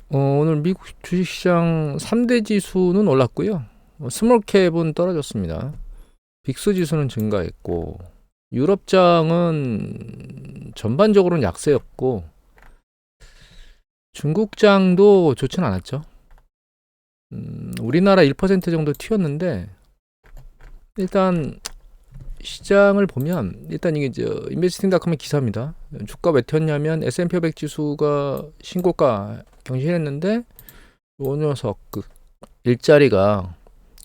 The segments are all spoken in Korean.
오늘 미국 주식시장 3대 지수는 올랐고요. 스몰캡은 떨어졌습니다. 빅스 지수는 증가했고, 유럽장은 전반적으로는 약세였고, 중국장도 좋진 않았죠. 우리나라 1% 정도 튀었는데, 일단 시장을 보면, 일단 이게 인베스팅닷컴의 기사입니다. 주가 왜 튀었냐면 S&P 500 지수가 신고가 경신했는데, 요 녀석 일자리가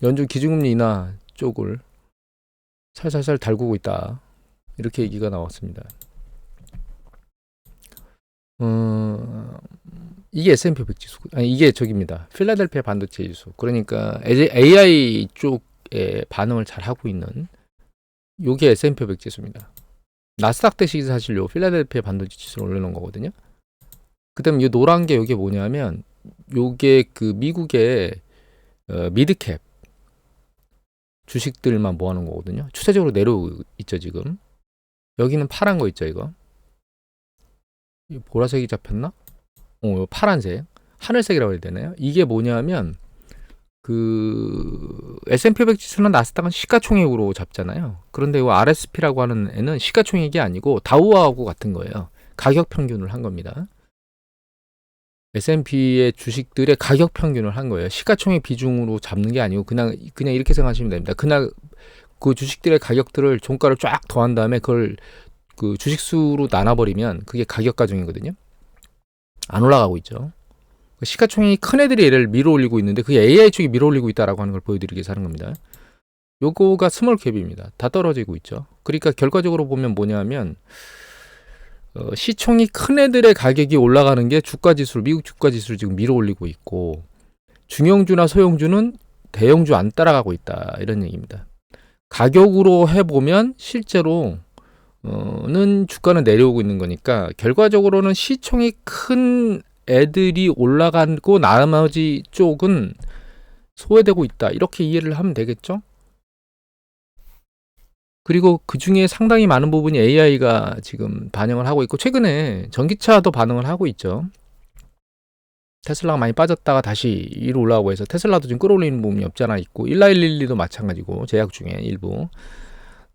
연준 기준금리 인하 쪽을 살살살 달구고 있다. 이렇게 얘기가 나왔습니다. 이게 S&P 500 지수. 아니, 이게 저기입니다. 필라델피아 반도체 지수. 그러니까 AI 쪽에 반응을 잘 하고 있는 요게 S&P 500 지수입니다. 나스닥 대식이 사실 요 필라델피아 반도체 지수를 올려놓은 거거든요. 그다음 이 노란 게 요게 뭐냐면 요게 미국의 미드캡 주식들만 모아놓은 거거든요. 추세적으로 내려오고 있죠 지금. 여기는 파란 거 있죠 이거. 보라색이 잡혔나? 파란색. 하늘색이라고 해야 되나요? 이게 뭐냐면 S&P 500 지수는 나스닥은 시가총액으로 잡잖아요. 그런데 이 RSP라고 하는 애는 시가총액이 아니고 다우하고 같은 거예요. 가격 평균을 한 겁니다. S&P의 주식들의 가격 평균을 한 거예요. 시가총액 비중으로 잡는 게 아니고 그냥 이렇게 생각하시면 됩니다. 그날 그 주식들의 가격들을 종가를 쫙 더한 다음에 그걸 주식수로 나눠버리면 그게 가격 가중이거든요. 안 올라가고 있죠. 시가총액이 큰 애들이 얘를 밀어올리고 있는데 그게 AI 쪽이 밀어올리고 있다라고 하는 걸 보여드리기 위해서 하는 겁니다. 요거가 스몰캡입니다. 다 떨어지고 있죠. 그러니까 결과적으로 보면 뭐냐면 시총이 큰 애들의 가격이 올라가는 게 주가지수를 미국 주가지수를 지금 밀어올리고 있고 중형주나 소형주는 대형주 안 따라가고 있다 이런 얘기입니다. 가격으로 해보면 실제로 는 주가는 내려오고 있는 거니까 결과적으로는 시총이 큰 애들이 올라가고 나머지 쪽은 소외되고 있다 이렇게 이해를 하면 되겠죠. 그리고 그 중에 상당히 많은 부분이 AI가 지금 반영을 하고 있고 최근에 전기차도 반응을 하고 있죠. 테슬라가 많이 빠졌다가 다시 위로 올라오고 해서 테슬라도 지금 끌어올리는 부분이 없지 않아 있고 1111도 마찬가지고 제약 중에 일부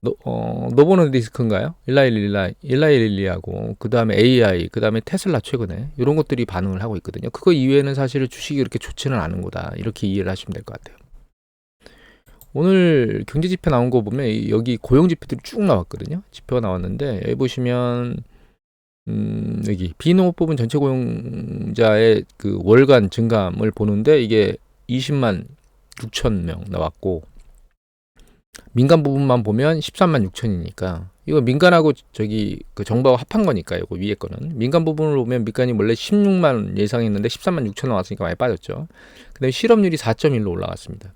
노보노 디스크인가요? 1112하고 그 다음에 AI 그 다음에 테슬라 최근에 이런 것들이 반응을 하고 있거든요. 그거 이외에는 사실 주식이 그렇게 좋지는 않은 거다 이렇게 이해를 하시면 될 것 같아요. 오늘 경제지표 나온 거 보면 여기 고용지표들이 쭉 나왔거든요. 지표가 나왔는데 여기 보시면 여기 비농업부문 전체 고용자의 그 월간 증감을 보는데 이게 20만 6천 명 나왔고 민간 부분만 보면 13만 6천이니까 이거 민간하고 저기 정부하고 합한 거니까 이거 위에 거는 민간 부분을 보면 민간이 원래 16만 예상했는데 13만 6천 나왔으니까 많이 빠졌죠. 근데 실업률이 4.1로 올라갔습니다.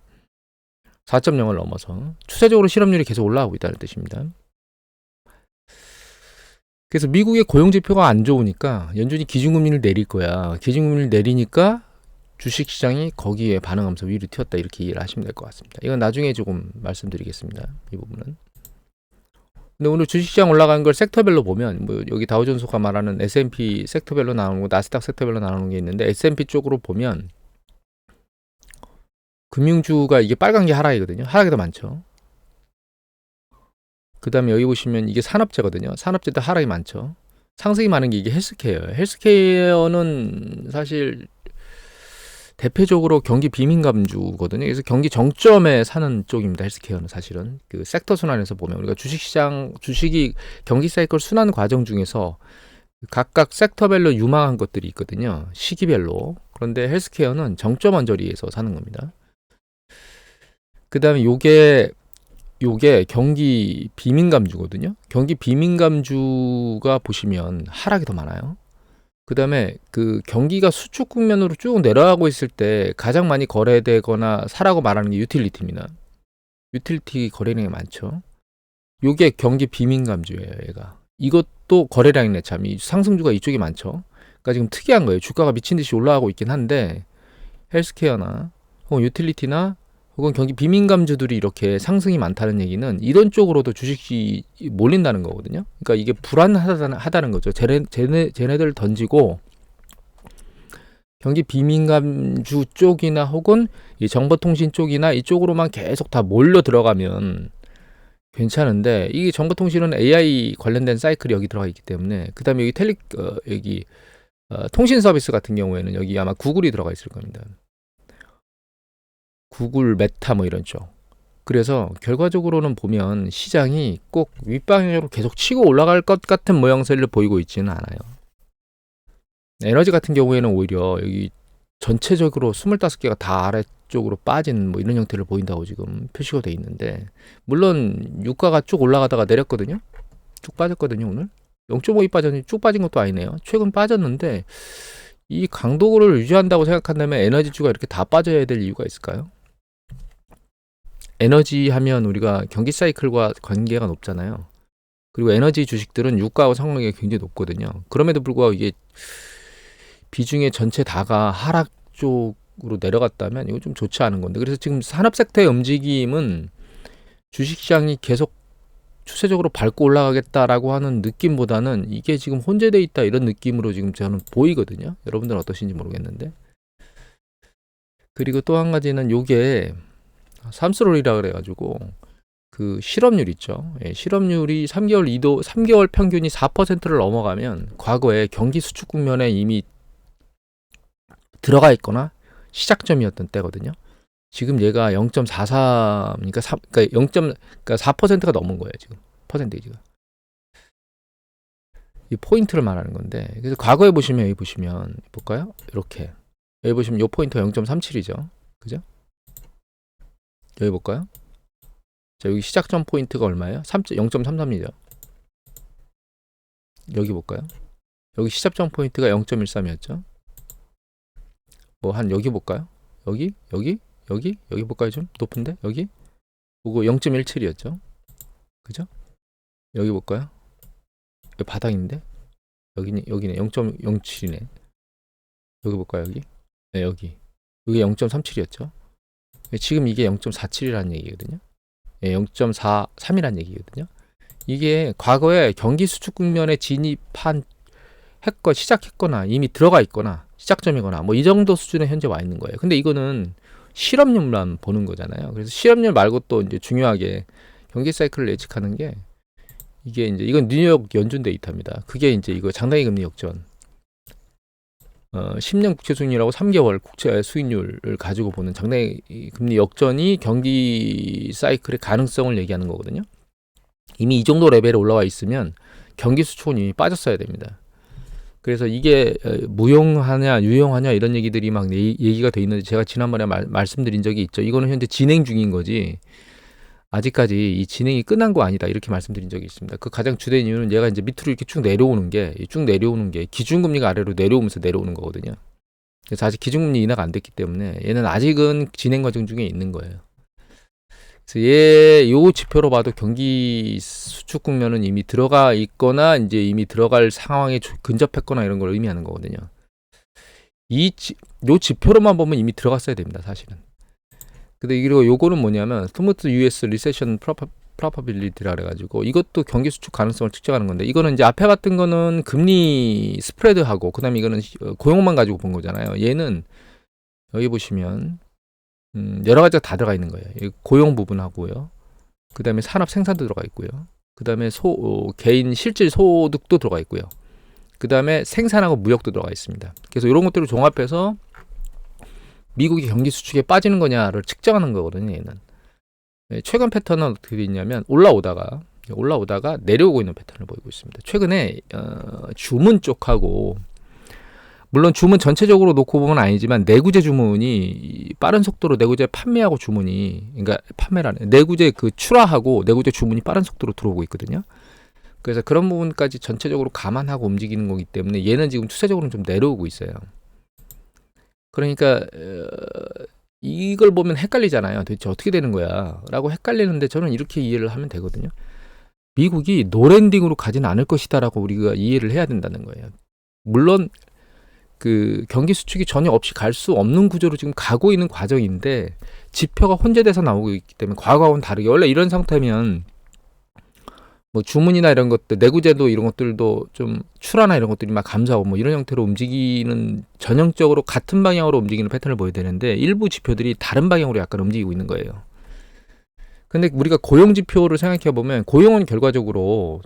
4.0을 넘어서 추세적으로 실업률이 계속 올라가고 있다는 뜻입니다. 그래서 미국의 고용지표가 안 좋으니까 연준이 기준금리를 내릴 거야. 기준금리를 내리니까 주식시장이 거기에 반응하면서 위로 튀었다 이렇게 이해를 하시면 될 것 같습니다. 이건 나중에 조금 말씀드리겠습니다. 이 부분은. 근데 오늘 주식시장 올라간 걸 섹터별로 보면 뭐 여기 다우존스가 말하는 S&P 섹터별로 나오는 거 나스닥 섹터별로 나오는 게 있는데 S&P 쪽으로 보면 금융주가 이게 빨간 게 하락이거든요. 하락이 더 많죠. 그 다음에 여기 보시면 이게 산업재거든요. 산업재도 하락이 많죠. 상승이 많은 게 이게 헬스케어예요. 헬스케어는 사실 대표적으로 경기 비민감주거든요. 그래서 경기 정점에 사는 쪽입니다. 헬스케어는 사실은 그 섹터 순환에서 보면 우리가 주식이 경기 사이클 순환 과정 중에서 각각 섹터별로 유망한 것들이 있거든요. 시기별로. 그런데 헬스케어는 정점 언저리에서 사는 겁니다. 그 다음에 요게 경기 비민감주거든요. 경기 비민감주가 보시면 하락이 더 많아요. 그 다음에 경기가 수축 국면으로 쭉 내려가고 있을 때 가장 많이 거래되거나 사라고 말하는 게 유틸리티입니다. 유틸리티 거래량이 많죠. 요게 경기 비민감주예요, 얘가. 이것도 거래량이네, 참. 이 상승주가 이쪽이 많죠. 그러니까 지금 특이한 거예요. 주가가 미친 듯이 올라가고 있긴 한데 헬스케어나 혹은 유틸리티나 혹은 경기 비민감주들이 이렇게 상승이 많다는 얘기는 이런 쪽으로도 주식이 몰린다는 거거든요. 그러니까 이게 불안하다는 거죠. 쟤네들 던지고 경기 비민감주 쪽이나 혹은 이 정보통신 쪽이나 이쪽으로만 계속 다 몰려 들어가면 괜찮은데, 이게 정보통신은 AI 관련된 사이클이 여기 들어가 있기 때문에, 그 다음에 여기 여기 통신 서비스 같은 경우에는 여기 아마 구글이 들어가 있을 겁니다. 구글, 메타 뭐 이런 쪽. 그래서 결과적으로는 보면 시장이 꼭 윗방향으로 계속 치고 올라갈 것 같은 모양새를 보이고 있지는 않아요. 에너지 같은 경우에는 오히려 여기 전체적으로 25개가 다 아래쪽으로 빠진 뭐 이런 형태를 보인다고 지금 표시가 돼 있는데, 물론 유가가 쭉 올라가다가 내렸거든요. 쭉 빠졌거든요. 오늘 0.52 빠졌니? 쭉 빠진 것도 아니네요. 최근 빠졌는데 이 강도를 유지한다고 생각한다면 에너지주가 이렇게 다 빠져야 될 이유가 있을까요? 에너지 하면 우리가 경기 사이클과 관계가 높잖아요. 그리고 에너지 주식들은 유가와 상관관계가 굉장히 높거든요. 그럼에도 불구하고 이게 비중의 전체 다가 하락 쪽으로 내려갔다면 이거 좀 좋지 않은 건데, 그래서 지금 산업 섹터의 움직임은 주식시장이 계속 추세적으로 밟고 올라가겠다라고 하는 느낌보다는 이게 지금 혼재돼 있다 이런 느낌으로 지금 저는 보이거든요. 여러분들은 어떠신지 모르겠는데. 그리고 또 한 가지는 요게 삼스롤이라 그래가지고 그 실업률 있죠. 예, 실업률이 3개월 평균이 4%를 넘어가면 과거에 경기 수축 국면에 이미 들어가 있거나 시작점이었던 때거든요. 지금 얘가 0.43, 그러니까 4%가 넘은 거예요, 지금. 퍼센테이지가. 이 포인트를 말하는 건데, 그래서 과거에 보시면, 여기 보시면, 볼까요? 이렇게. 여기 보시면 이 포인트가 0.37이죠. 그죠? 여기 볼까요? 자, 여기 시작점 포인트가 얼마예요? 0.33이죠. 여기 볼까요? 여기 시작점 포인트가 0.13이었죠. 뭐 한 여기 볼까요? 여기 볼까요? 좀 높은데? 여기? 그거 0.17이었죠. 그죠? 여기 볼까요? 여기 바닥인데? 여기네 0.07이네. 여기 볼까요? 여기? 네, 여기 0.37이었죠. 지금 이게 0.47이라는 얘기거든요. 0.43이라는 얘기거든요. 이게 과거에 경기 수축 국면에 시작했거나 이미 들어가 있거나 시작점이거나 뭐 이 정도 수준에 현재 와 있는 거예요. 근데 이거는 실업률만 보는 거잖아요. 그래서 실업률 말고 또 이제 중요하게 경기 사이클을 예측하는 게 이건 뉴욕 연준 데이터입니다. 그게 이제 이거 장단기 금리 역전. 10년 국채 수익률하고 3개월 국채 수익률을 가지고 보는 장단기 금리 역전이 경기 사이클의 가능성을 얘기하는 거거든요. 이미 이 정도 레벨에 올라와 있으면 경기 수축은 이미 빠졌어야 됩니다. 그래서 이게 무용하냐 유용하냐 이런 얘기들이 막 얘기가 돼 있는데, 제가 지난번에 말씀드린 적이 있죠. 이거는 현재 진행 중인 거지 아직까지 이 진행이 끝난 거 아니다 이렇게 말씀드린 적이 있습니다. 그 가장 주된 이유는 얘가 이제 밑으로 이렇게 쭉 내려오는 게 기준금리가 아래로 내려오면서 내려오는 거거든요. 그래서 아직 기준금리 인하가 안 됐기 때문에 얘는 아직은 진행 과정 중에 있는 거예요. 그래서 요 지표로 봐도 경기 수축 국면은 이미 들어가 있거나 이제 이미 들어갈 상황에 근접했거나 이런 걸 의미하는 거거든요. 요 지표로만 보면 이미 들어갔어야 됩니다, 사실은. 근데 그리고 요거는 뭐냐면 스무트 US 리세션 프로바빌리티라 그래가지고 이것도 경기 수축 가능성을 측정하는 건데, 이거는 이제 앞에 같은 거는 금리 스프레드하고 그다음에 이거는 고용만 가지고 본 거잖아요. 얘는 여기 보시면 여러 가지가 다 들어가 있는 거예요. 고용 부분하고요. 그 다음에 산업 생산도 들어가 있고요. 그 다음에 개인 실질 소득도 들어가 있고요. 그 다음에 생산하고 무역도 들어가 있습니다. 그래서 이런 것들을 종합해서 미국이 경기 수축에 빠지는 거냐를 측정하는 거거든요. 얘는. 최근 패턴은 어떻게 돼 있냐면 올라오다가 내려오고 있는 패턴을 보이고 있습니다. 최근에 주문 쪽하고, 물론 주문 전체적으로 놓고 보면 아니지만 내구재 주문이 빠른 속도로 내구재 판매하고 주문이, 그러니까 내구재 그 출하하고 내구재 주문이 빠른 속도로 들어오고 있거든요. 그래서 그런 부분까지 전체적으로 감안하고 움직이는 거기 때문에 얘는 지금 추세적으로는 좀 내려오고 있어요. 그러니까 이걸 보면 헷갈리잖아요. 도대체 어떻게 되는 거야 라고 헷갈리는데, 저는 이렇게 이해를 하면 되거든요. 미국이 노랜딩으로 가진 않을 것이다라고 우리가 이해를 해야 된다는 거예요. 물론 그 경기 수축이 전혀 없이 갈 수 없는 구조로 지금 가고 있는 과정인데, 지표가 혼재돼서 나오고 있기 때문에 과거와는 다르게, 원래 이런 상태면 뭐 주문이나 이런 것들, 내구재도 이런 것들도 좀 출하나 이런 것들이 막 감소하고 뭐 이런 형태로 움직이는, 전형적으로 같은 방향으로 움직이는 패턴을 보여야 되는데 일부 지표들이 다른 방향으로 약간 움직이고 있는 거예요. 근데 우리가 고용 지표를 생각해 보면 고용은 결과적으로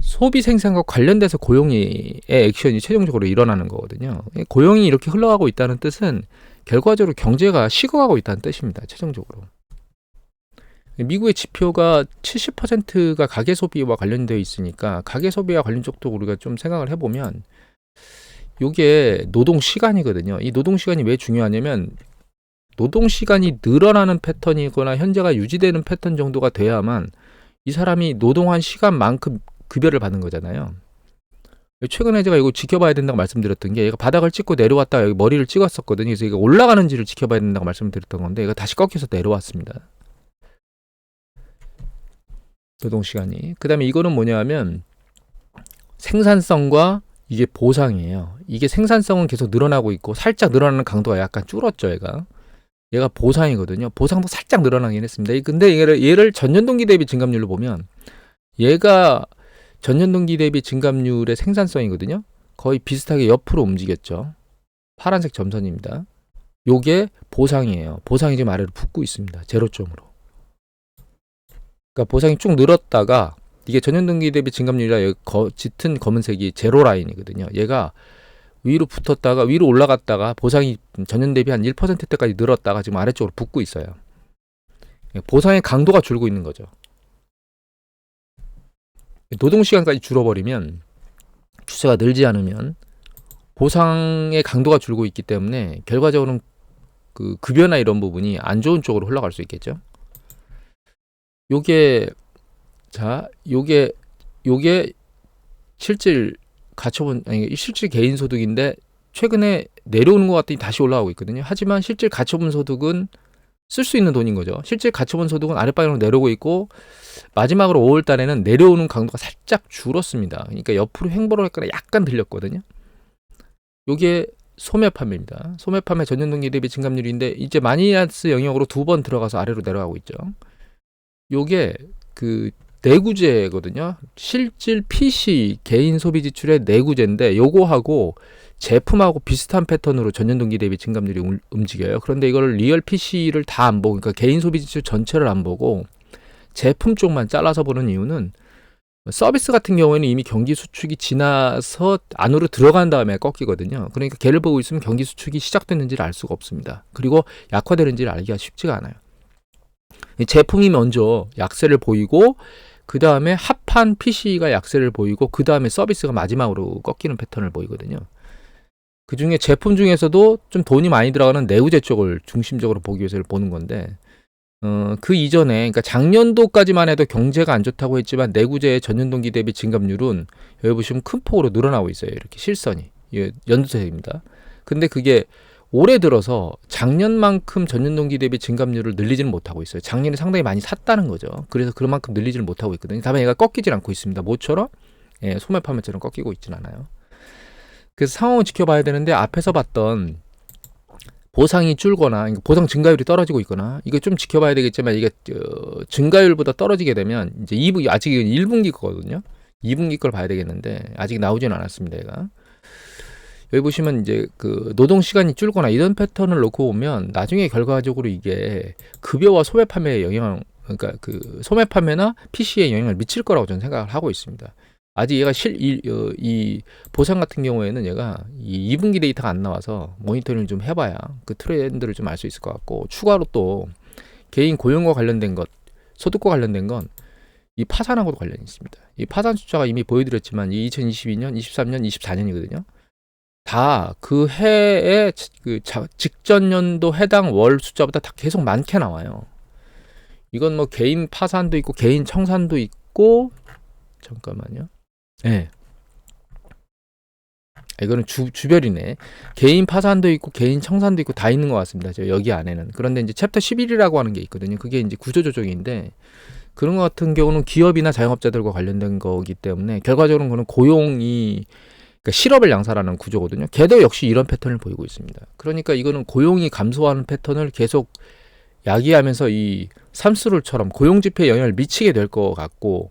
소비 생산과 관련돼서 고용의 액션이 최종적으로 일어나는 거거든요. 고용이 이렇게 흘러가고 있다는 뜻은 결과적으로 경제가 식어가고 있다는 뜻입니다. 최종적으로. 미국의 지표가 70%가 가계 소비와 관련되어 있으니까 가계 소비와 관련 쪽도 우리가 좀 생각을 해보면 이게 노동 시간이거든요. 이 노동 시간이 왜 중요하냐면 노동 시간이 늘어나는 패턴이거나 현재가 유지되는 패턴 정도가 돼야만 이 사람이 노동한 시간만큼 급여를 받는 거잖아요. 최근에 제가 이거 지켜봐야 된다고 말씀드렸던 게 얘가 바닥을 찍고 내려왔다가 여기 머리를 찍었었거든요. 그래서 이거 올라가는지를 지켜봐야 된다고 말씀드렸던 건데 얘가 다시 꺾여서 내려왔습니다. 노동시간이. 그 다음에 이거는 뭐냐 하면 생산성과 이게 보상이에요. 이게 생산성은 계속 늘어나고 있고 살짝 늘어나는 강도가 약간 줄었죠. 얘가 보상이거든요. 보상도 살짝 늘어나긴 했습니다. 근데 얘를 전년동기 대비 증감률로 보면 얘가 전년동기 대비 증감률의 생산성이거든요. 거의 비슷하게 옆으로 움직였죠. 파란색 점선입니다. 요게 보상이에요. 보상이 지금 아래로 붙고 있습니다. 제로점으로. 그러니까 보상이 쭉 늘었다가 이게 전년동기 대비 증감률이라 여기 짙은 검은색이 제로 라인이거든요. 얘가 위로 붙었다가 위로 올라갔다가 보상이 전년 대비 한 1%대까지 늘었다가 지금 아래쪽으로 붙고 있어요. 보상의 강도가 줄고 있는 거죠. 노동시간까지 줄어버리면 추세가 늘지 않으면 보상의 강도가 줄고 있기 때문에 결과적으로는 그 급여나 이런 부분이 안 좋은 쪽으로 흘러갈 수 있겠죠. 요게 실질 가처분, 아니 실질 개인 소득인데 최근에 내려오는 것 같더니 다시 올라가고 있거든요. 하지만 실질 가처분 소득은 쓸 수 있는 돈인 거죠. 실질 가처분 소득은 아랫방향으로 내려오고 있고 마지막으로 5월 달에는 내려오는 강도가 살짝 줄었습니다. 그러니까 옆으로 횡보를 했거나 약간 들렸거든요. 요게 소매 판매입니다. 소매 판매 전년동기 대비 증감률인데 이제 마이너스 영역으로 2번 들어가서 아래로 내려가고 있죠. 요게 그 내구재거든요. 실질 PC 개인 소비 지출의 내구재인데 요거하고 제품하고 비슷한 패턴으로 전년동기 대비 증감률이 움직여요. 그런데 이걸 리얼 PC를 다 안 보고, 그러니까 개인 소비 지출 전체를 안 보고 제품 쪽만 잘라서 보는 이유는 서비스 같은 경우에는 이미 경기 수축이 지나서 안으로 들어간 다음에 꺾이거든요. 그러니까 걔를 보고 있으면 경기 수축이 시작됐는지를 알 수가 없습니다. 그리고 약화되는지를 알기가 쉽지가 않아요. 제품이 먼저 약세를 보이고 그 다음에 합한 PC가 약세를 보이고 그 다음에 서비스가 마지막으로 꺾이는 패턴을 보이거든요. 그 중에 제품 중에서도 좀 돈이 많이 들어가는 내구재 쪽을 중심적으로 보기 위해서 보는 건데 그 이전에, 그러니까 작년도까지만 해도 경제가 안 좋다고 했지만 내구재의 전년동기 대비 증감률은 여기 보시면 큰 폭으로 늘어나고 있어요. 이렇게 실선이 연두색입니다. 근데 그게 올해 들어서 작년만큼 전년동기 대비 증감률을 늘리지는 못하고 있어요. 작년에 상당히 많이 샀다는 거죠. 그래서 그만큼 늘리지는 못하고 있거든요. 다만 얘가 꺾이질 않고 있습니다. 모처럼 소매 판매처럼 꺾이고 있진 않아요. 그래서 상황을 지켜봐야 되는데 앞에서 봤던 보상이 줄거나 보상 증가율이 떨어지고 있거나 이거 좀 지켜봐야 되겠지만 이게 증가율보다 떨어지게 되면 이제 아직 1분기 거거든요. 2분기 걸 봐야 되겠는데 아직 나오지는 않았습니다. 얘가. 여기 보시면 이제 그 노동 시간이 줄거나 이런 패턴을 놓고 보면 나중에 결과적으로 이게 급여와 소매 판매에 영향, 그러니까 그 소매 판매나 PC에 영향을 미칠 거라고 저는 생각을 하고 있습니다. 아직 얘가 이 보상 같은 경우에는 얘가 이 2분기 데이터가 안 나와서 모니터링을 좀 해봐야 그 트렌드를 좀 알 수 있을 것 같고, 추가로 또 개인 고용과 관련된 것, 소득과 관련된 건 이 파산하고도 관련이 있습니다. 이 파산 숫자가 이미 보여드렸지만 이 2022년, 23년, 24년이거든요. 다 그 해의 그 직전 연도 해당 월 숫자보다 다 계속 많게 나와요. 이건 뭐 개인 파산도 있고 개인 청산도 있고, 잠깐만요. 네. 이거는 주별이네. 개인 파산도 있고 개인 청산도 있고 다 있는 것 같습니다. 저 여기 안에는. 그런데 이제 챕터 11이라고 하는 게 있거든요. 그게 이제 구조조정인데 그런 것 같은 경우는 기업이나 자영업자들과 관련된 거기 때문에 결과적으로는 그는 고용이, 그러니까 실업을 양산하는 구조거든요. 걔도 역시 이런 패턴을 보이고 있습니다. 그러니까 이거는 고용이 감소하는 패턴을 계속 야기하면서 이 삼수를처럼 고용 지표에 영향을 미치게 될 것 같고,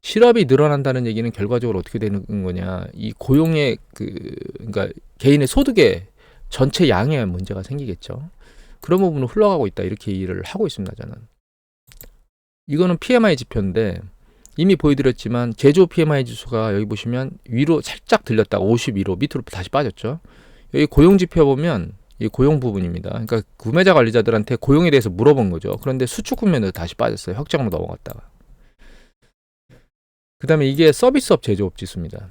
실업이 늘어난다는 얘기는 결과적으로 어떻게 되는 거냐? 이 고용의 그러니까 개인의 소득의 전체 양에 문제가 생기겠죠. 그런 부분으로 흘러가고 있다 이렇게 이해를 하고 있습니다. 저는. 이거는 PMI 지표인데 이미 보여드렸지만 제조업 PMI 지수가 여기 보시면 위로 살짝 들렸다가 52로 밑으로 다시 빠졌죠. 여기 고용 지표 보면 이 고용 부분입니다. 그러니까 구매자 관리자들한테 고용에 대해서 물어본 거죠. 그런데 수축 국면으로 다시 빠졌어요. 확정으로 넘어갔다가. 그 다음에 이게 서비스업 제조업 지수입니다.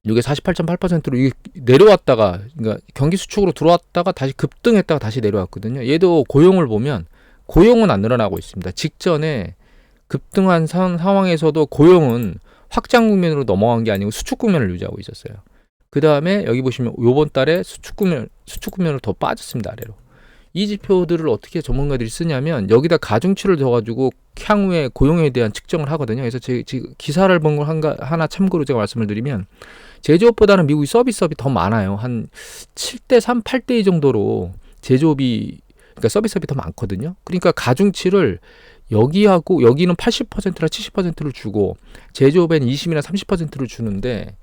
이게 48.8%로 이게 내려왔다가 그러니까 경기 수축으로 들어왔다가 다시 급등했다가 다시 내려왔거든요. 얘도 고용을 보면 고용은 안 늘어나고 있습니다. 직전에 급등한 상황에서도 고용은 확장 국면으로 넘어간 게 아니고 수축 국면을 유지하고 있었어요. 그 다음에 여기 보시면 요번 달에 수축 국면으로 더 빠졌습니다. 아래로. 이 지표들을 어떻게 전문가들이 쓰냐면 여기다 가중치를 둬가지고 향후에 고용에 대한 측정을 하거든요. 그래서 제 기사를 본 걸 하나 참고로 제가 말씀을 드리면 제조업보다는 미국이 서비스업이 더 많아요. 한 7대3, 8대2 정도로 제조업이 그러니까 서비스업이 더 많거든요. 그러니까 가중치를 여기하고 여기는 80%나 70%를 주고 제조업에는 20이나 30%를 주는데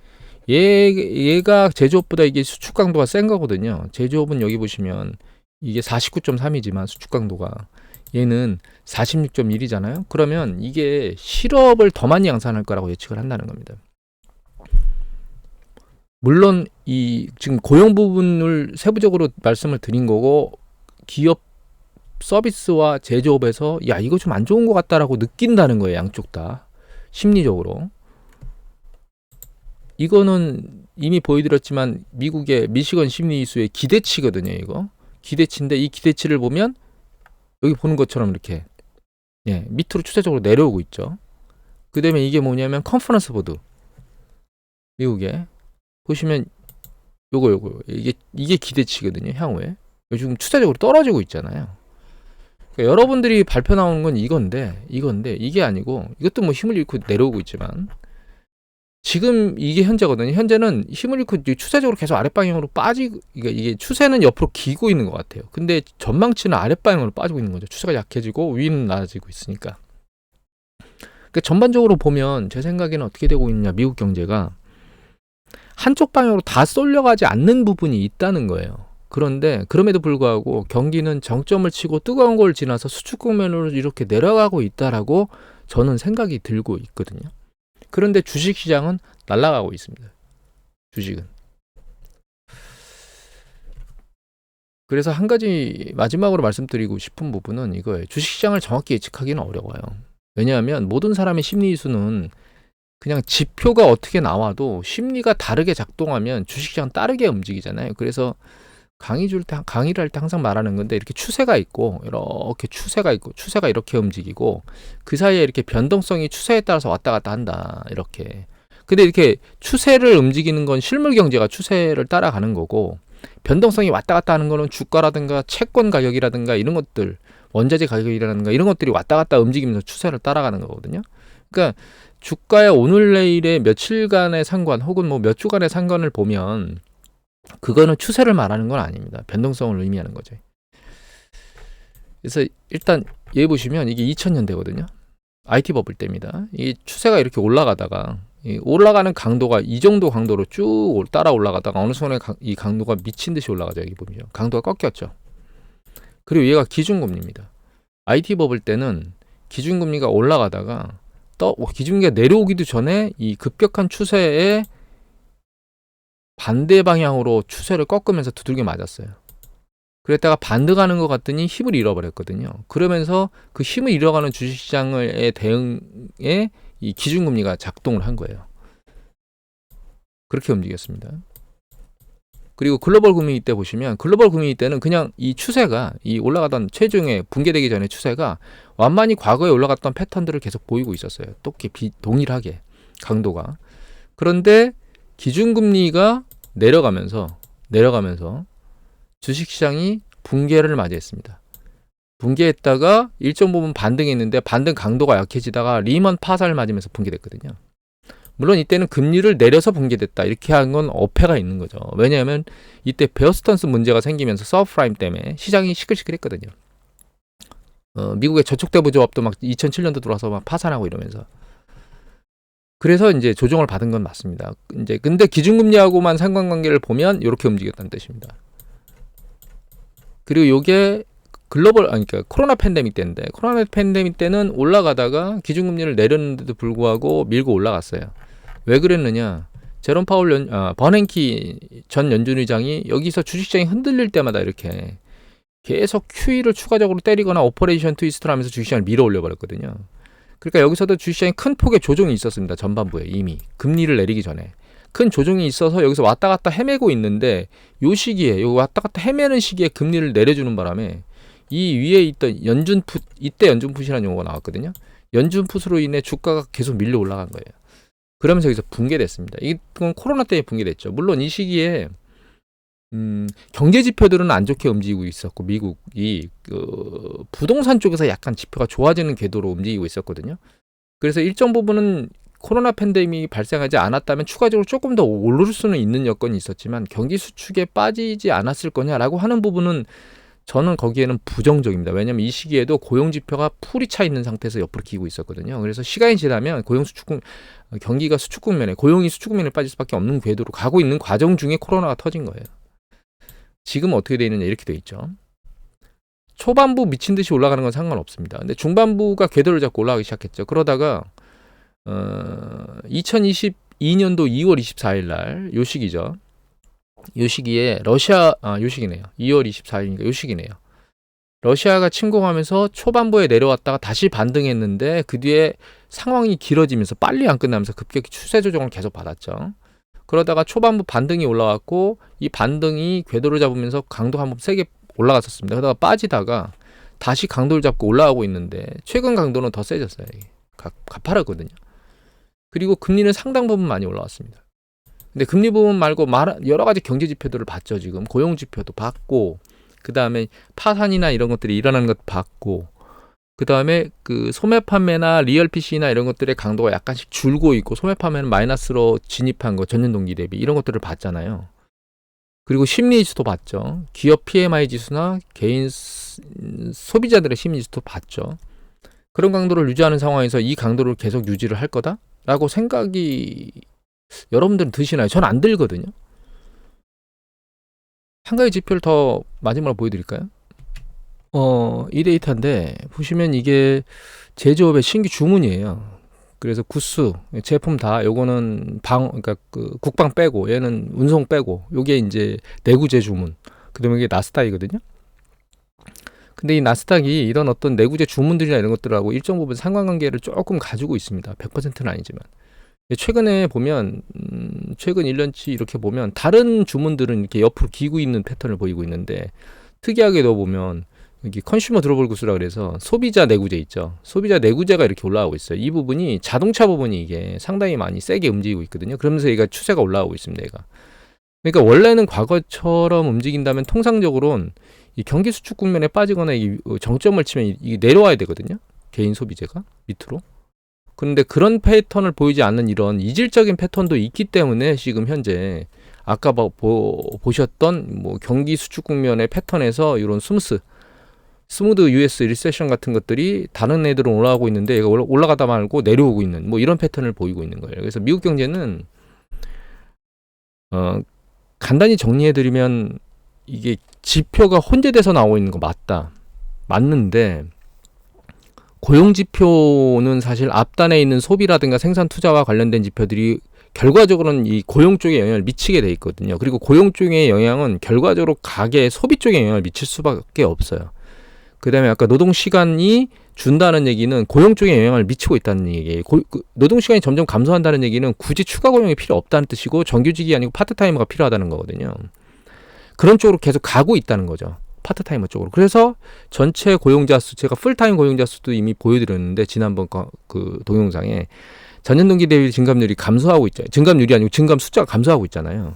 얘가 제조업보다 이게 수축 강도가 센 거거든요. 제조업은 여기 보시면 이게 49.3이지만 수축 강도가 얘는 46.1이잖아요. 그러면 이게 실업을 더 많이 양산할 거라고 예측을 한다는 겁니다. 물론 이 지금 고용 부분을 세부적으로 말씀을 드린 거고 기업 서비스와 제조업에서 야 이거 좀 안 좋은 것 같다라고 느낀다는 거예요. 양쪽 다 심리적으로. 이거는 이미 보여드렸지만 미국의 미시건 심리지수의 기대치거든요. 이거 기대치인데 이 기대치를 보면 여기 보는 것처럼 이렇게 밑으로 추세적으로 내려오고 있죠. 그 다음에 이게 뭐냐면 컨퍼런스 보드 미국에 보시면 요거 이게 기대치거든요. 향후에 요즘 추세적으로 떨어지고 있잖아요. 그러니까 여러분들이 발표 나오는 건 이건데 이게 아니고 이것도 뭐 힘을 잃고 내려오고 있지만 지금 이게 현재거든요. 현재는 힘을 잃고 추세적으로 계속 아랫방향으로 빠지고 이게 추세는 옆으로 기고 있는 것 같아요. 근데 전망치는 아랫방향으로 빠지고 있는 거죠. 추세가 약해지고 위는 낮아지고 있으니까. 그러니까 전반적으로 보면 제 생각에는 어떻게 되고 있느냐 미국 경제가 한쪽 방향으로 다 쏠려가지 않는 부분이 있다는 거예요. 그런데 그럼에도 불구하고 경기는 정점을 치고 뜨거운 걸 지나서 수축 국면으로 이렇게 내려가고 있다라고 저는 생각이 들고 있거든요. 그런데 주식시장은 날아가고 있습니다. 주식은. 그래서 한 가지 마지막으로 말씀드리고 싶은 부분은 이거예요. 주식시장을 정확히 예측하기는 어려워요. 왜냐하면 모든 사람의 심리수는 그냥 지표가 어떻게 나와도 심리가 다르게 작동하면 주식시장 따르게 움직이잖아요. 그래서 강의를 할 때 항상 말하는 건데 이렇게 추세가 있고 이렇게 추세가 이렇게 움직이고 그 사이에 이렇게 변동성이 추세에 따라서 왔다 갔다 한다 이렇게. 근데 이렇게 추세를 움직이는 건 실물 경제가 추세를 따라가는 거고 변동성이 왔다 갔다 하는 거는 주가라든가 채권 가격이라든가 이런 것들 원자재 가격이라든가 이런 것들이 왔다 갔다 움직이면서 추세를 따라가는 거거든요. 그러니까 주가의 오늘 내일의 며칠간의 상관 혹은 뭐 몇 주간의 상관을 보면 그거는 추세를 말하는 건 아닙니다. 변동성을 의미하는 거죠. 그래서 일단 얘 보시면 이게 2000년대거든요. IT 버블 때입니다. 이 추세가 이렇게 올라가다가 이 올라가는 강도가 이 정도 강도로 쭉 따라 올라가다가 어느 순간에 이 강도가 미친 듯이 올라가죠. 여기 보면 강도가 꺾였죠. 그리고 얘가 기준금리입니다. IT 버블 때는 기준금리가 올라가다가 기준금리가 내려오기도 전에 이 급격한 추세에 반대 방향으로 추세를 꺾으면서 두들겨 맞았어요. 그랬다가 반등하는 것 같더니 힘을 잃어버렸거든요. 그러면서 그 힘을 잃어가는 주식시장의 대응에 이 기준금리가 작동을 한 거예요. 그렇게 움직였습니다. 그리고 글로벌 금융위 때 보시면 글로벌 금융위 때는 그냥 이 추세가 이 올라가던 체중에 붕괴되기 전에 추세가 완만히 과거에 올라갔던 패턴들을 계속 보이고 있었어요. 똑같이 동일하게 강도가. 그런데 기준금리가 내려가면서 주식시장이 붕괴를 맞이했습니다. 붕괴했다가 일정 부분 반등했는데 반등 강도가 약해지다가 리먼 파산을 맞으면서 붕괴됐거든요. 물론 이때는 금리를 내려서 붕괴됐다 이렇게 한 건 어폐가 있는 거죠. 왜냐하면 이때 베어스턴스 문제가 생기면서 서브프라임 때문에 시장이 시끌시끌했거든요. 미국의 저축대부조합도 막 2007년도 들어와서 막 파산하고 이러면서 그래서 이제 조정을 받은 건 맞습니다. 이제 근데 기준금리하고만 상관관계를 보면 이렇게 움직였다는 뜻입니다. 그리고 요게 그러니까 코로나 팬데믹 때인데, 코로나 팬데믹 때는 올라가다가 기준금리를 내렸는데도 불구하고 밀고 올라갔어요. 왜 그랬느냐? 제롬 파월 버냉키 전 연준의장이 여기서 주식시장이 흔들릴 때마다 이렇게 계속 QE를 추가적으로 때리거나 오퍼레이션 트위스트를 하면서 주식시장을 밀어 올려 버렸거든요. 그러니까 여기서도 주식시장에 큰 폭의 조정이 있었습니다. 전반부에 이미 금리를 내리기 전에 큰 조정이 있어서 여기서 왔다 갔다 헤매고 있는데, 요 시기에 요 왔다 갔다 헤매는 시기에 금리를 내려주는 바람에 이 위에 있던 연준풋, 이때 연준풋이라는 용어가 나왔거든요. 연준풋으로 인해 주가가 계속 밀려 올라간 거예요. 그러면서 여기서 붕괴됐습니다. 이건 코로나 때문에 붕괴됐죠. 물론 이 시기에 경제 지표들은 안 좋게 움직이고 있었고, 미국이 부동산 쪽에서 약간 지표가 좋아지는 궤도로 움직이고 있었거든요. 그래서 일정 부분은 코로나 팬데믹이 발생하지 않았다면 추가적으로 조금 더 오를 수는 있는 여건이 있었지만 경기 수축에 빠지지 않았을 거냐라고 하는 부분은 저는 거기에는 부정적입니다. 왜냐하면 이 시기에도 고용 지표가 풀이 차 있는 상태에서 옆으로 기고 있었거든요. 그래서 시간이 지나면 경기가 수축 국면에, 고용이 수축 국면에 빠질 수밖에 없는 궤도로 가고 있는 과정 중에 코로나가 터진 거예요. 지금 어떻게 돼 있느냐, 이렇게 돼 있죠. 초반부 미친 듯이 올라가는 건 상관없습니다. 근데 중반부가 궤도를 잡고 올라가기 시작했죠. 그러다가 2022년도 2월 24일 날 요 시기죠. 요 시기에 요 시기네요. 2월 24일이니까 요 시기네요. 러시아가 침공하면서 초반부에 내려왔다가 다시 반등했는데 그 뒤에 상황이 길어지면서 빨리 안 끝나면서 급격히 추세 조정을 계속 받았죠. 그러다가 초반부 반등이 올라왔고, 이 반등이 궤도를 잡으면서 강도 한번 세게 올라갔었습니다. 그러다가 빠지다가 다시 강도를 잡고 올라가고 있는데, 최근 강도는 더 세졌어요. 가파르거든요. 그리고 금리는 상당 부분 많이 올라왔습니다. 근데 금리 부분 말고 여러 가지 경제 지표들을 봤죠. 지금 고용 지표도 봤고, 그 다음에 파산이나 이런 것들이 일어나는 것도 봤고, 그 다음에 그 소매 판매나 리얼 PC나 이런 것들의 강도가 약간씩 줄고 있고, 소매 판매는 마이너스로 진입한 거 전년 동기 대비 이런 것들을 봤잖아요. 그리고 심리 지수도 봤죠. 기업 PMI 지수나 개인 소비자들의 심리 지수도 봤죠. 그런 강도를 유지하는 상황에서 이 강도를 계속 유지를 할 거다라고 생각이 여러분들은 드시나요? 전 안 들거든요. 한 가지 지표를 더 마지막으로 보여드릴까요? 이 데이터인데 보시면 이게 제조업의 신규 주문이에요. 그래서 구스 제품 다 요거는 그러니까 그 국방 빼고, 얘는 운송 빼고, 요게 이제 내구재 주문. 그다음에 이게 나스닥이거든요. 근데 이 나스닥이 이런 어떤 내구재 주문들이나 이런 것들하고 일정 부분 상관관계를 조금 가지고 있습니다. 100%는 아니지만. 최근에 보면 최근 1년치 이렇게 보면 다른 주문들은 이렇게 옆으로 기고 있는 패턴을 보이고 있는데, 특이하게도 보면 여기 컨슈머 드러블 구스라 그래서 소비자 내구재 있죠. 소비자 내구재가 이렇게 올라가고 있어요. 이 부분이 자동차 부분이 이게 상당히 많이 세게 움직이고 있거든요. 그러면서 얘가 추세가 올라가고 있습니다. 얘가. 그러니까 원래는 과거처럼 움직인다면 통상적으로는 이 경기 수축 국면에 빠지거나 이 정점을 치면 이게 내려와야 되거든요. 개인 소비재가 밑으로. 그런데 그런 패턴을 보이지 않는 이런 이질적인 패턴도 있기 때문에 지금 현재 아까 보셨던 뭐 경기 수축 국면의 패턴에서 이런 스무드 US 리세션 같은 것들이 다른 애들은 올라가고 있는데 얘가 올라가다 말고 내려오고 있는 뭐 이런 패턴을 보이고 있는 거예요. 그래서 미국 경제는 간단히 정리해드리면 이게 지표가 혼재돼서 나오고 있는 거 맞는데, 고용 지표는 사실 앞단에 있는 소비라든가 생산 투자와 관련된 지표들이 결과적으로는 이 고용 쪽에 영향을 미치게 돼 있거든요. 그리고 고용 쪽의 영향은 결과적으로 가계 소비 쪽에 영향을 미칠 수밖에 없어요. 그 다음에 아까 노동시간이 준다는 얘기는 고용 쪽에 영향을 미치고 있다는 얘기예요. 노동시간이 점점 감소한다는 얘기는 굳이 추가 고용이 필요 없다는 뜻이고, 정규직이 아니고 파트타이머가 필요하다는 거거든요. 그런 쪽으로 계속 가고 있다는 거죠. 파트타이머 쪽으로. 그래서 전체 고용자 수, 제가 풀타임 고용자 수도 이미 보여드렸는데 지난번 그 동영상에 전년 동기 대비 증감률이 감소하고 있잖아요. 증감률이 아니고 증감 숫자가 감소하고 있잖아요.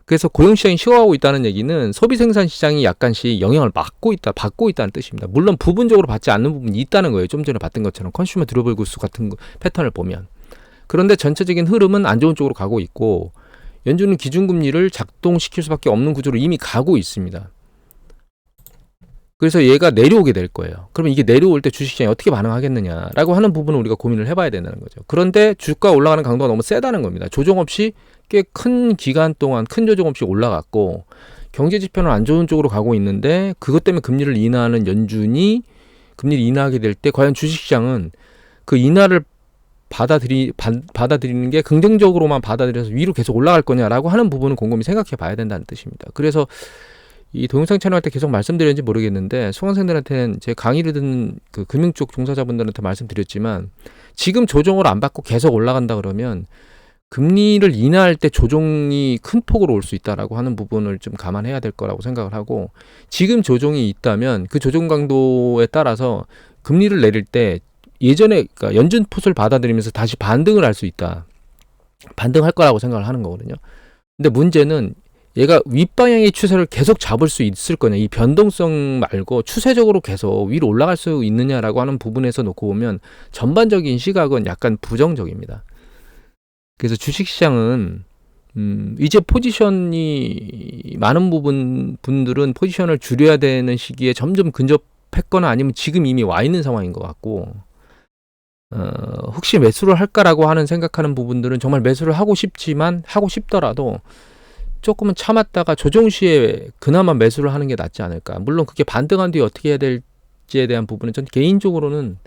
그래서 고용시장이 식어가고 있다는 얘기는 소비 생산 시장이 약간씩 영향을 받고 있다는 뜻입니다. 물론 부분적으로 받지 않는 부분이 있다는 거예요. 좀 전에 봤던 것처럼 컨슈머 드러블 구스 같은 패턴을 보면. 그런데 전체적인 흐름은 안 좋은 쪽으로 가고 있고, 연준은 기준금리를 작동시킬 수밖에 없는 구조로 이미 가고 있습니다. 그래서 얘가 내려오게 될 거예요. 그러면 이게 내려올 때 주식시장이 어떻게 반응하겠느냐라고 하는 부분을 우리가 고민을 해봐야 된다는 거죠. 그런데 주가 올라가는 강도가 너무 세다는 겁니다. 조정 없이 꽤 큰 기간 동안 큰 조정 없이 올라갔고 경제 지표는 안 좋은 쪽으로 가고 있는데 그것 때문에 금리를 인하하는 연준이 금리를 인하하게 될 때 과연 주식시장은 그 인하를 받아들이는 게 긍정적으로만 받아들여서 위로 계속 올라갈 거냐라고 하는 부분은 곰곰이 생각해 봐야 된다는 뜻입니다. 그래서 이 동영상 촬영할 때 계속 말씀드렸는지 모르겠는데 수강생들한테는 제 강의를 듣는 그 금융 쪽 종사자분들한테 말씀드렸지만 지금 조정을 안 받고 계속 올라간다 그러면 금리를 인하할 때 조정이 큰 폭으로 올 수 있다라고 하는 부분을 좀 감안해야 될 거라고 생각을 하고 지금 조정이 있다면 그 조정 강도에 따라서 금리를 내릴 때 예전에 그러니까 연준 풋을 받아들이면서 다시 반등을 할 수 있다. 반등할 거라고 생각을 하는 거거든요. 근데 문제는 얘가 윗방향의 추세를 계속 잡을 수 있을 거냐. 이 변동성 말고 추세적으로 계속 위로 올라갈 수 있느냐라고 하는 부분에서 놓고 보면 전반적인 시각은 약간 부정적입니다. 그래서 주식시장은 이제 포지션이 많은 분들은 포지션을 줄여야 되는 시기에 점점 근접했거나 아니면 지금 이미 와 있는 상황인 것 같고 혹시 매수를 할까라고 하는 생각하는 부분들은 정말 매수를 하고 싶지만 하고 싶더라도 조금은 참았다가 조정 시에 그나마 매수를 하는 게 낫지 않을까. 물론 그게 반등한 뒤에 어떻게 해야 될지에 대한 부분은 전 개인적으로는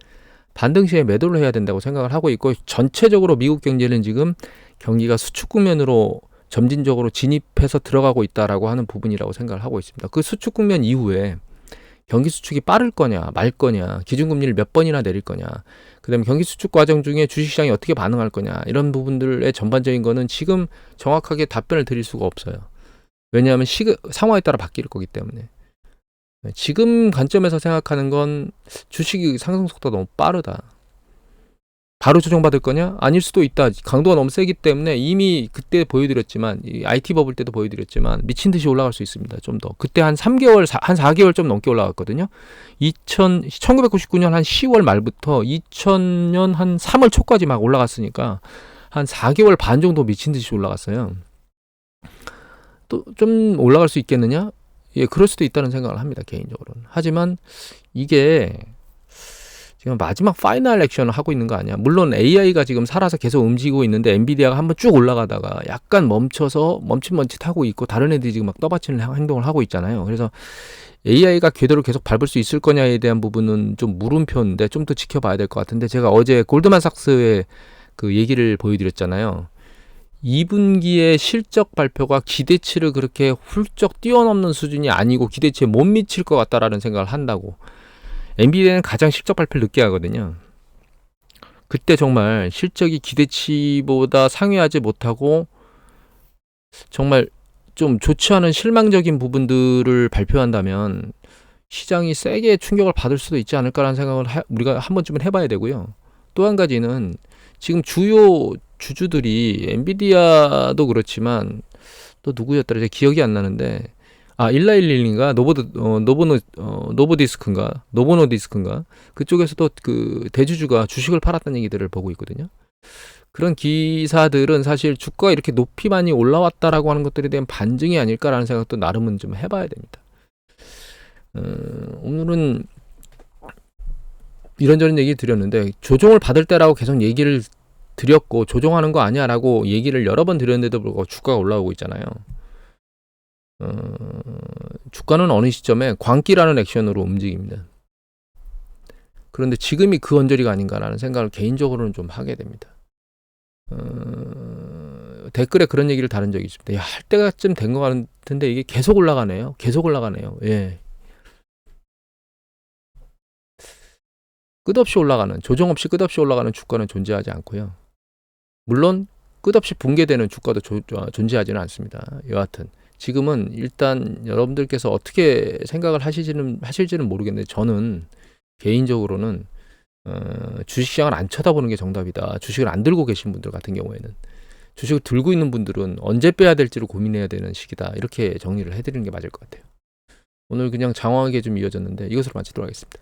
반등 시에 매도를 해야 된다고 생각을 하고 있고 전체적으로 미국 경제는 지금 경기가 수축 국면으로 점진적으로 진입해서 들어가고 있다라고 하는 부분이라고 생각을 하고 있습니다. 그 수축 국면 이후에 경기 수축이 빠를 거냐 말 거냐 기준금리를 몇 번이나 내릴 거냐 그다음에 경기 수축 과정 중에 주식시장이 어떻게 반응할 거냐 이런 부분들의 전반적인 거는 지금 정확하게 답변을 드릴 수가 없어요. 왜냐하면 상황에 따라 바뀔 거기 때문에 지금 관점에서 생각하는 건 주식이 상승 속도가 너무 빠르다. 바로 조정받을 거냐? 아닐 수도 있다. 강도가 너무 세기 때문에 이미 그때 보여드렸지만 이 IT 버블 때도 보여드렸지만 미친 듯이 올라갈 수 있습니다. 좀 더. 그때 한 3개월, 한 4개월 좀 넘게 올라갔거든요. 1999년 한 10월 말부터 2000년 한 3월 초까지 막 올라갔으니까 한 4개월 반 정도 미친 듯이 올라갔어요. 또 좀 올라갈 수 있겠느냐? 예, 그럴 수도 있다는 생각을 합니다. 개인적으로는. 하지만 이게 지금 마지막 파이널 액션을 하고 있는 거 아니야. 물론 AI가 지금 살아서 계속 움직이고 있는데 엔비디아가 한번 쭉 올라가다가 약간 멈춰서 멈칫멈칫하고 있고 다른 애들이 지금 막 떠받치는 행동을 하고 있잖아요. 그래서 AI가 궤도를 계속 밟을 수 있을 거냐에 대한 부분은 좀 물음표인데 좀 더 지켜봐야 될 것 같은데 제가 어제 골드만삭스의 그 얘기를 보여드렸잖아요. 2분기의 실적 발표가 기대치를 그렇게 훌쩍 뛰어넘는 수준이 아니고 기대치에 못 미칠 것 같다라는 생각을 한다고. 엔비디아는 가장 실적 발표를 늦게 하거든요. 그때 정말 실적이 기대치보다 상회하지 못하고 정말 좀 좋지 않은 실망적인 부분들을 발표한다면 시장이 세게 충격을 받을 수도 있지 않을까라는 생각을 우리가 한 번쯤은 해봐야 되고요. 또 한 가지는 지금 주요 주주들이 엔비디아도 그렇지만 또 누구였더라? 제가 기억이 안 나는데 1911인가 노보노디스크인가 그쪽에서도 그 대주주가 주식을 팔았다는 얘기들을 보고 있거든요. 그런 기사들은 사실 주가가 이렇게 높이 많이 올라왔다라고 하는 것들에 대한 반증이 아닐까라는 생각도 나름은 좀 해봐야 됩니다. 오늘은 이런저런 얘기 드렸는데 조정을 받을 때라고 계속 얘기를 드렸고 조정하는 거 아니야라고 얘기를 여러 번 드렸는데도 불구하고 주가가 올라오고 있잖아요. 주가는 어느 시점에 광기라는 액션으로 움직입니다. 그런데 지금이 그 언저리가 아닌가라는 생각을 개인적으로는 좀 하게 됩니다. 댓글에 그런 얘기를 다룬 적이 있습니다. 야, 할 때가 좀 된 것 같은데 이게 계속 올라가네요. 예. 끝없이 올라가는, 조정 없이 끝없이 올라가는 주가는 존재하지 않고요. 물론 끝없이 붕괴되는 주가도 존재하지는 않습니다. 여하튼 지금은 일단 여러분들께서 어떻게 생각을 하실지는 모르겠는데 저는 개인적으로는 주식시장을 안 쳐다보는 게 정답이다. 주식을 안 들고 계신 분들 같은 경우에는 주식을 들고 있는 분들은 언제 빼야 될지를 고민해야 되는 시기다. 이렇게 정리를 해드리는 게 맞을 것 같아요. 오늘 그냥 장황하게 좀 이어졌는데 이것으로 마치도록 하겠습니다.